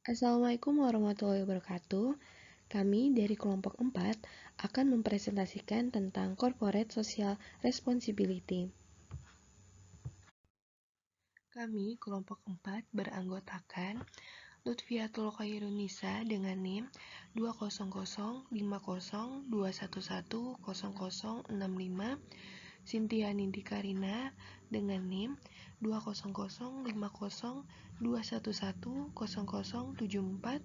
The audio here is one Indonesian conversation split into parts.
Assalamualaikum warahmatullahi wabarakatuh. Kami dari kelompok 4 akan mempresentasikan tentang Corporate Social Responsibility. Kami kelompok 4 beranggotakan Lutfiatul Khairunisa dengan NIM 2005021100065, Cynthia Nindi Karina dengan NIM 2005021100074,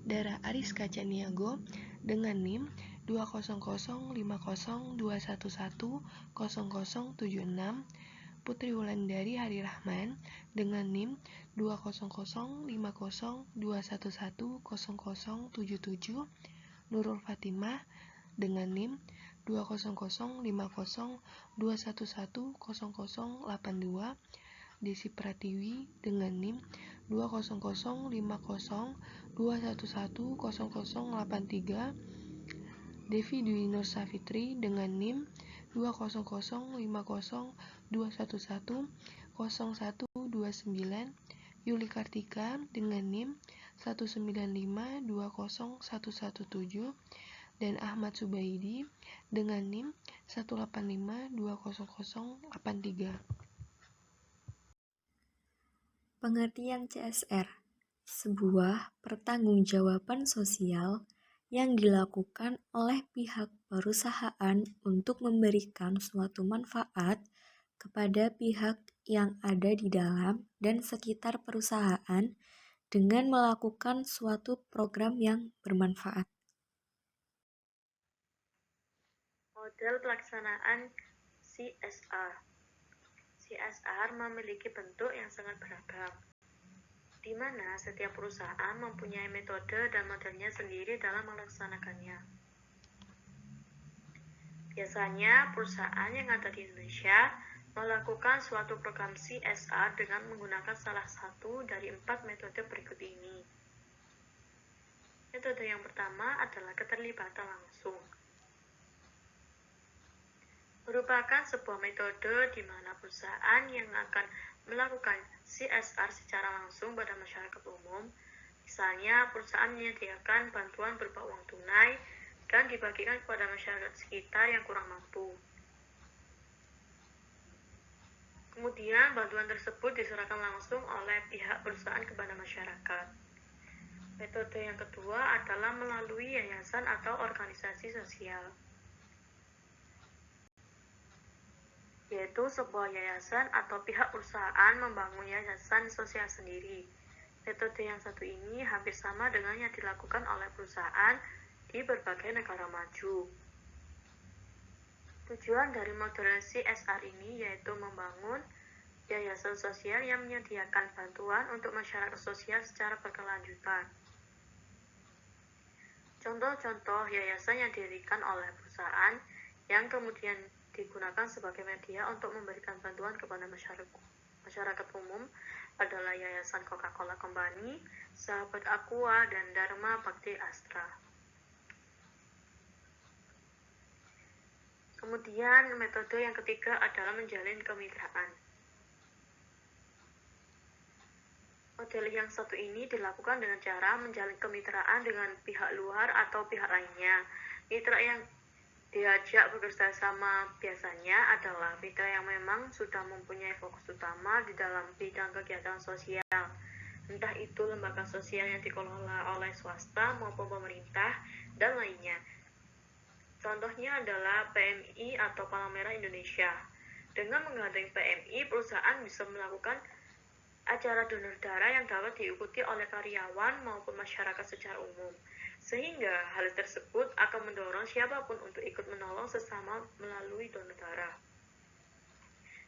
Dara Ariska Caniago dengan NIM 2005021100076, Putri Wulandari Hari Rahman dengan NIM 2005021100077, Nurul Fatimah dengan NIM 2005021100082, Desi Pratiwi dengan NIM 2005021100083, Devi Dwi Nur Safitri dengan NIM 2005021100129, Yuli Kartika dengan NIM 195201117, dan Ahmad Subaidi dengan NIM 185200083. Pengertian CSR, sebuah pertanggungjawaban sosial yang dilakukan oleh pihak perusahaan untuk memberikan suatu manfaat kepada pihak yang ada di dalam dan sekitar perusahaan dengan melakukan suatu program yang bermanfaat. Model pelaksanaan CSR. CSR memiliki bentuk yang sangat beragam, di mana setiap perusahaan mempunyai metode dan modelnya sendiri dalam melaksanakannya. Biasanya, perusahaan yang ada di Indonesia melakukan suatu program CSR dengan menggunakan salah satu dari 4 metode berikut ini. Metode yang pertama adalah keterlibatan langsung. Merupakan sebuah metode di mana perusahaan yang akan melakukan CSR secara langsung pada masyarakat umum, misalnya perusahaan menyediakan bantuan berupa uang tunai dan dibagikan kepada masyarakat sekitar yang kurang mampu. Kemudian bantuan tersebut diserahkan langsung oleh pihak perusahaan kepada masyarakat. Metode yang kedua adalah melalui yayasan atau organisasi sosial, yaitu sebuah yayasan atau pihak perusahaan membangun yayasan sosial sendiri. Metode yang satu ini hampir sama dengan yang dilakukan oleh perusahaan di berbagai negara maju. Tujuan dari model CSR ini yaitu membangun yayasan sosial yang menyediakan bantuan untuk masyarakat sosial secara berkelanjutan. Contoh-contoh yayasan yang didirikan oleh perusahaan yang kemudian digunakan sebagai media untuk memberikan bantuan kepada masyarakat umum adalah Yayasan Coca-Cola Company, Sahabat Aqua, dan Dharma Bakti Astra. Kemudian metode yang ketiga adalah menjalin kemitraan. Model yang satu ini dilakukan dengan cara menjalin kemitraan dengan pihak luar atau pihak lainnya. Mitra yang diajak bekerja sama biasanya adalah mitra yang memang sudah mempunyai fokus utama di dalam bidang kegiatan sosial, entah itu lembaga sosial yang dikelola oleh swasta maupun pemerintah, dan lainnya. Contohnya adalah PMI atau Palang Merah Indonesia. Dengan menggandeng PMI, perusahaan bisa melakukan acara donor darah yang dapat diikuti oleh karyawan maupun masyarakat secara umum. Sehingga hal tersebut akan mendorong siapapun untuk ikut menolong sesama melalui donor darah.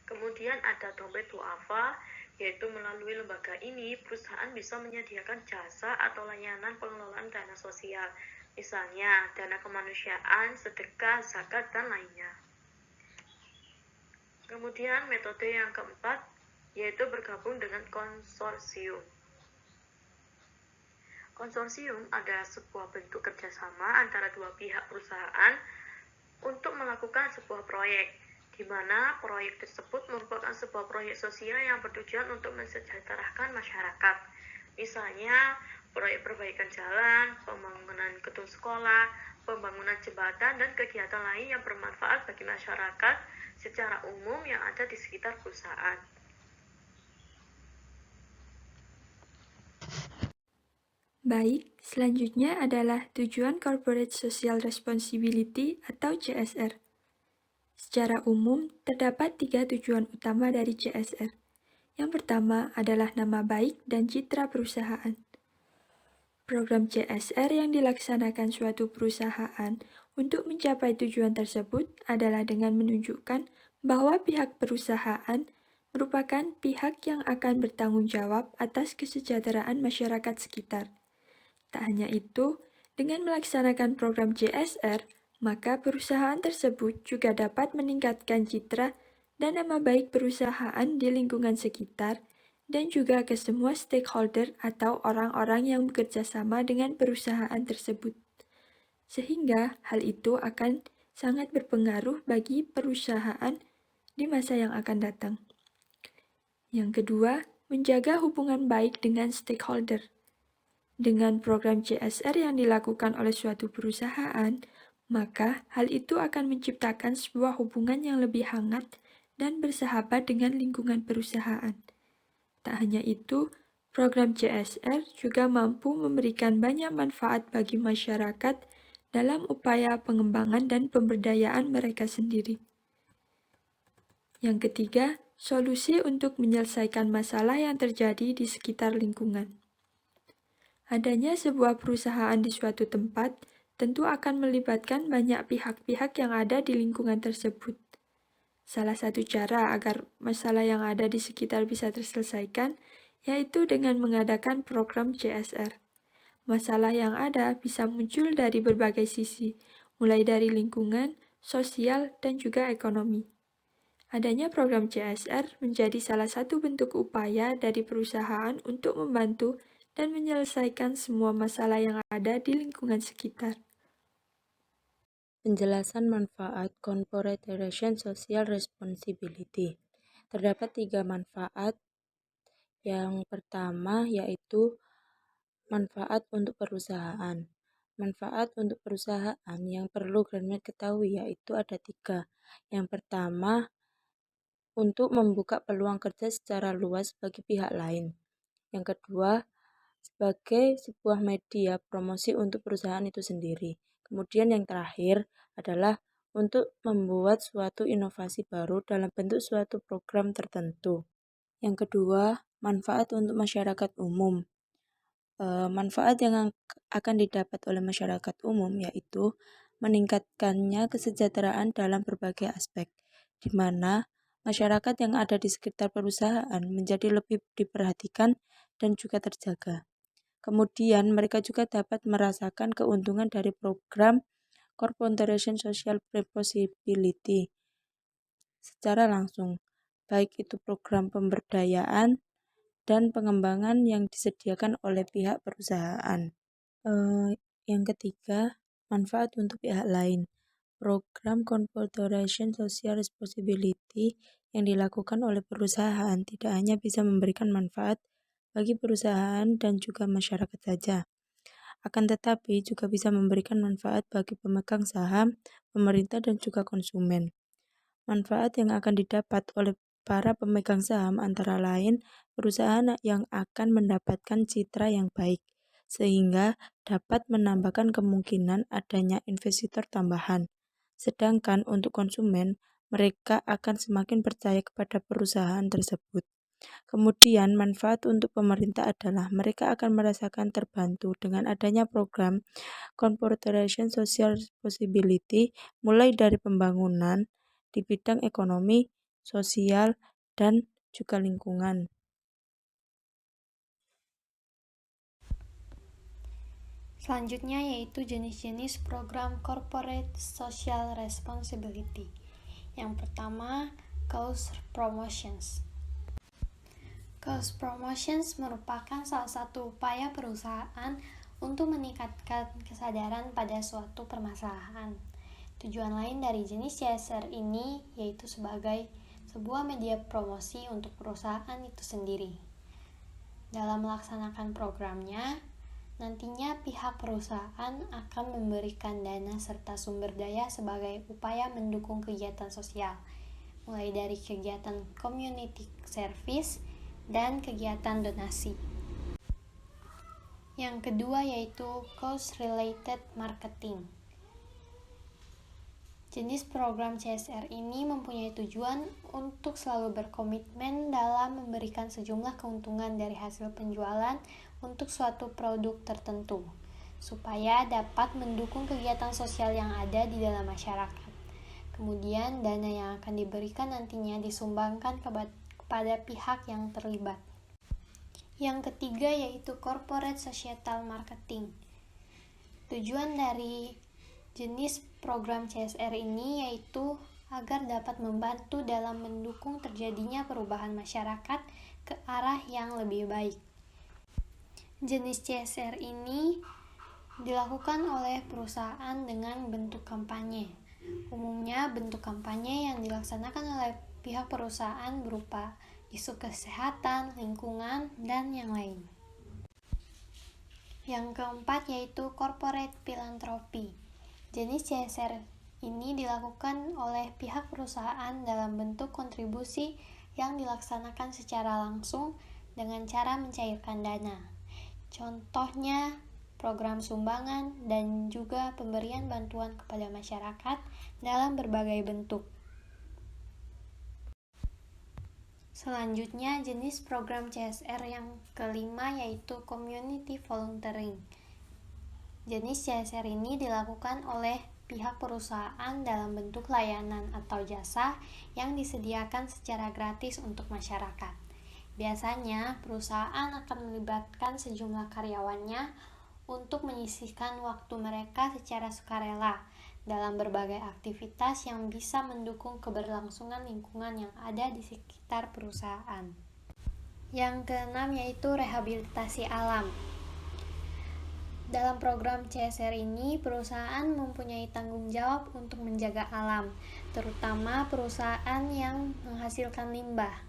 Kemudian ada dompet duafa, yaitu melalui lembaga ini perusahaan bisa menyediakan jasa atau layanan pengelolaan dana sosial, misalnya dana kemanusiaan, sedekah, zakat, dan lainnya. Kemudian metode yang keempat yaitu bergabung dengan konsorsium. Konsorsium adalah sebuah bentuk kerjasama antara dua pihak perusahaan untuk melakukan sebuah proyek, di mana proyek tersebut merupakan sebuah proyek sosial yang bertujuan untuk mensejahterakan masyarakat. Misalnya, proyek perbaikan jalan, pembangunan gedung sekolah, pembangunan jembatan, dan kegiatan lain yang bermanfaat bagi masyarakat secara umum yang ada di sekitar perusahaan. Baik, selanjutnya adalah tujuan Corporate Social Responsibility atau CSR. Secara umum, terdapat 3 tujuan utama dari CSR. Yang pertama adalah nama baik dan citra perusahaan. Program CSR yang dilaksanakan suatu perusahaan untuk mencapai tujuan tersebut adalah dengan menunjukkan bahwa pihak perusahaan merupakan pihak yang akan bertanggung jawab atas kesejahteraan masyarakat sekitar. Tak hanya itu, dengan melaksanakan program CSR, maka perusahaan tersebut juga dapat meningkatkan citra dan nama baik perusahaan di lingkungan sekitar dan juga ke semua stakeholder atau orang-orang yang bekerja sama dengan perusahaan tersebut. Sehingga hal itu akan sangat berpengaruh bagi perusahaan di masa yang akan datang. Yang kedua, menjaga hubungan baik dengan stakeholder. Dengan program CSR yang dilakukan oleh suatu perusahaan, maka hal itu akan menciptakan sebuah hubungan yang lebih hangat dan bersahabat dengan lingkungan perusahaan. Tak hanya itu, program CSR juga mampu memberikan banyak manfaat bagi masyarakat dalam upaya pengembangan dan pemberdayaan mereka sendiri. Yang ketiga, solusi untuk menyelesaikan masalah yang terjadi di sekitar lingkungan. Adanya sebuah perusahaan di suatu tempat tentu akan melibatkan banyak pihak-pihak yang ada di lingkungan tersebut. Salah satu cara agar masalah yang ada di sekitar bisa terselesaikan yaitu dengan mengadakan program CSR. Masalah yang ada bisa muncul dari berbagai sisi, mulai dari lingkungan, sosial, dan juga ekonomi. Adanya program CSR menjadi salah satu bentuk upaya dari perusahaan untuk membantu dan menyelesaikan semua masalah yang ada di lingkungan sekitar. Penjelasan manfaat Corporate Social Responsibility. Terdapat 3 manfaat. Yang pertama yaitu manfaat untuk perusahaan. Manfaat untuk perusahaan yang perlu Graduate ketahui yaitu ada 3. Yang pertama, untuk membuka peluang kerja secara luas bagi pihak lain. Yang kedua, sebagai sebuah media promosi untuk perusahaan itu sendiri. Kemudian yang terakhir adalah untuk membuat suatu inovasi baru dalam bentuk suatu program tertentu. Yang kedua, manfaat untuk masyarakat umum. Manfaat yang akan didapat oleh masyarakat umum yaitu meningkatkannya kesejahteraan dalam berbagai aspek, di mana masyarakat yang ada di sekitar perusahaan menjadi lebih diperhatikan dan juga terjaga. Kemudian mereka juga dapat merasakan keuntungan dari program Corporate Social Responsibility secara langsung, baik itu program pemberdayaan dan pengembangan yang disediakan oleh pihak perusahaan. Yang ketiga, manfaat untuk pihak lain. Program Corporate Social Responsibility yang dilakukan oleh perusahaan tidak hanya bisa memberikan manfaat bagi perusahaan dan juga masyarakat saja, akan tetapi juga bisa memberikan manfaat bagi pemegang saham, pemerintah, dan juga konsumen. Manfaat yang akan didapat oleh para pemegang saham antara lain perusahaan yang akan mendapatkan citra yang baik, sehingga dapat menambahkan kemungkinan adanya investitor tambahan. Sedangkan untuk konsumen, mereka akan semakin percaya kepada perusahaan tersebut. Kemudian manfaat untuk pemerintah adalah mereka akan merasakan terbantu dengan adanya program Corporate Social Responsibility mulai dari pembangunan di bidang ekonomi, sosial, dan juga lingkungan. Selanjutnya yaitu jenis-jenis program Corporate Social Responsibility. Yang pertama, Cause Promotions. Cause Promotions merupakan salah satu upaya perusahaan untuk meningkatkan kesadaran pada suatu permasalahan. Tujuan lain dari jenis CSR ini yaitu sebagai sebuah media promosi untuk perusahaan itu sendiri. Dalam melaksanakan programnya, Nantinya pihak perusahaan akan memberikan dana serta sumber daya sebagai upaya mendukung kegiatan sosial, mulai dari kegiatan community service dan kegiatan donasi. Yang kedua yaitu cost-related marketing. Jenis program CSR ini mempunyai tujuan untuk selalu berkomitmen dalam memberikan sejumlah keuntungan dari hasil penjualan untuk suatu produk tertentu, supaya dapat mendukung kegiatan sosial yang ada di dalam masyarakat. Kemudian, dana yang akan diberikan nantinya disumbangkan kepada pihak yang terlibat. Yang ketiga yaitu corporate societal marketing. Tujuan dari jenis program CSR ini yaitu agar dapat membantu dalam mendukung terjadinya perubahan masyarakat ke arah yang lebih baik. Jenis CSR ini dilakukan oleh perusahaan dengan bentuk kampanye. Umumnya bentuk kampanye yang dilaksanakan oleh pihak perusahaan berupa isu kesehatan, lingkungan, dan yang lain. Yang keempat yaitu corporate philanthropy. Jenis CSR ini dilakukan oleh pihak perusahaan dalam bentuk kontribusi yang dilaksanakan secara langsung dengan cara mencairkan dana. Contohnya program sumbangan dan juga pemberian bantuan kepada masyarakat dalam berbagai bentuk. Selanjutnya, jenis program CSR yang kelima yaitu community volunteering. Jenis CSR ini dilakukan oleh pihak perusahaan dalam bentuk layanan atau jasa yang disediakan secara gratis untuk masyarakat. Biasanya, perusahaan akan melibatkan sejumlah karyawannya untuk menyisihkan waktu mereka secara sukarela dalam berbagai aktivitas yang bisa mendukung keberlangsungan lingkungan yang ada di sekitar perusahaan. Yang keenam yaitu rehabilitasi alam. Dalam program CSR ini, perusahaan mempunyai tanggung jawab untuk menjaga alam, terutama perusahaan yang menghasilkan limbah.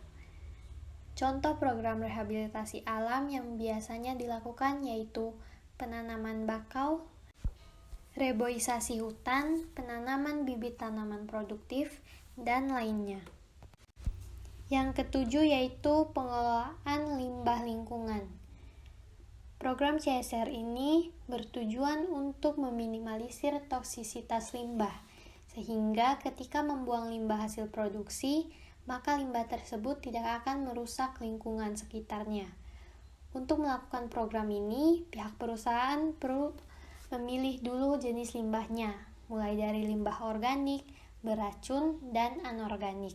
Contoh program rehabilitasi alam yang biasanya dilakukan yaitu penanaman bakau, reboisasi hutan, penanaman bibit tanaman produktif, dan lainnya. Yang ketujuh yaitu pengelolaan limbah lingkungan. Program CSR ini bertujuan untuk meminimalisir toksisitas limbah, sehingga ketika membuang limbah hasil produksi, maka limbah tersebut tidak akan merusak lingkungan sekitarnya. Untuk melakukan program ini, pihak perusahaan perlu memilih dulu jenis limbahnya, mulai dari limbah organik, beracun, dan anorganik.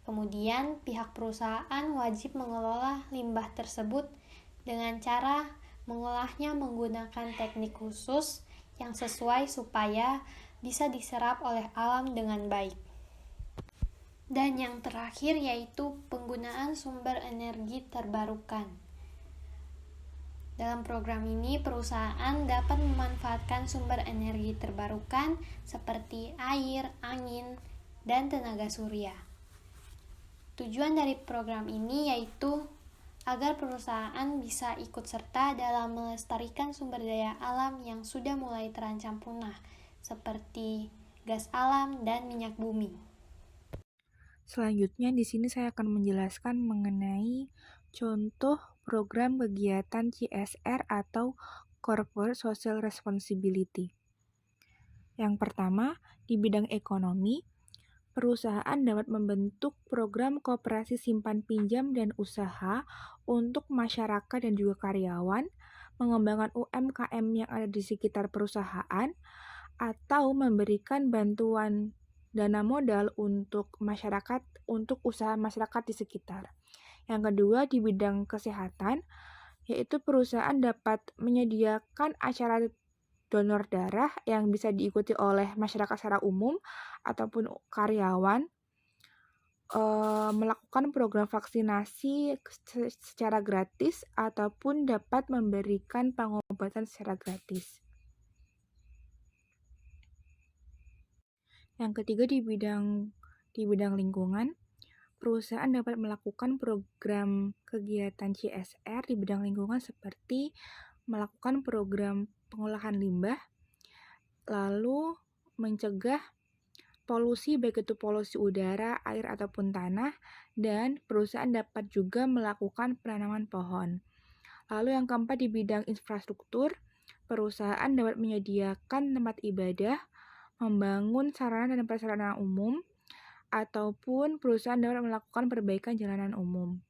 Kemudian, pihak perusahaan wajib mengelola limbah tersebut dengan cara mengolahnya menggunakan teknik khusus yang sesuai supaya bisa diserap oleh alam dengan baik. Dan yang terakhir yaitu penggunaan sumber energi terbarukan. Dalam program ini, perusahaan dapat memanfaatkan sumber energi terbarukan seperti air, angin, dan tenaga surya. Tujuan dari program ini yaitu agar perusahaan bisa ikut serta dalam melestarikan sumber daya alam yang sudah mulai terancam punah, seperti gas alam dan minyak bumi. Selanjutnya di sini saya akan menjelaskan mengenai contoh program kegiatan CSR atau Corporate Social Responsibility. Yang pertama, di bidang ekonomi, perusahaan dapat membentuk program koperasi simpan pinjam dan usaha untuk masyarakat dan juga karyawan, mengembangkan UMKM yang ada di sekitar perusahaan, atau memberikan bantuan dana modal untuk masyarakat, untuk usaha masyarakat di sekitar. Yang kedua, di bidang kesehatan, yaitu perusahaan dapat menyediakan acara donor darah yang bisa diikuti oleh masyarakat secara umum ataupun karyawan, melakukan program vaksinasi secara gratis ataupun dapat memberikan pengobatan secara gratis. Yang ketiga, di bidang lingkungan, perusahaan dapat melakukan program kegiatan CSR di bidang lingkungan seperti melakukan program pengolahan limbah, lalu mencegah polusi baik itu polusi udara, air ataupun tanah, dan perusahaan dapat juga melakukan penanaman pohon. Lalu yang keempat di bidang infrastruktur, perusahaan dapat menyediakan tempat ibadah, membangun sarana dan prasarana umum, ataupun perusahaan dapat melakukan perbaikan jalanan umum.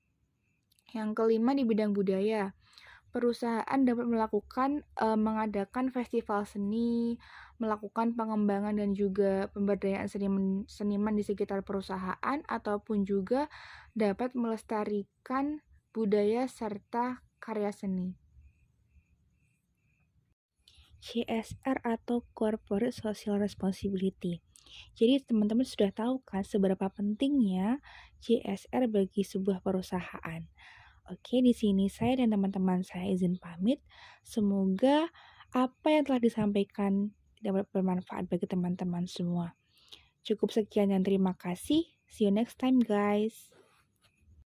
Yang kelima di bidang budaya, perusahaan dapat mengadakan festival seni, melakukan pengembangan dan juga pemberdayaan seniman di sekitar perusahaan, ataupun juga dapat melestarikan budaya serta karya seni. CSR atau Corporate Social Responsibility. Jadi teman-teman sudah tahu kan seberapa pentingnya CSR bagi sebuah perusahaan. Oke, di sini saya dan teman-teman saya izin pamit. Semoga apa yang telah disampaikan dapat bermanfaat bagi teman-teman semua. Cukup sekian dan terima kasih. See you next time, guys.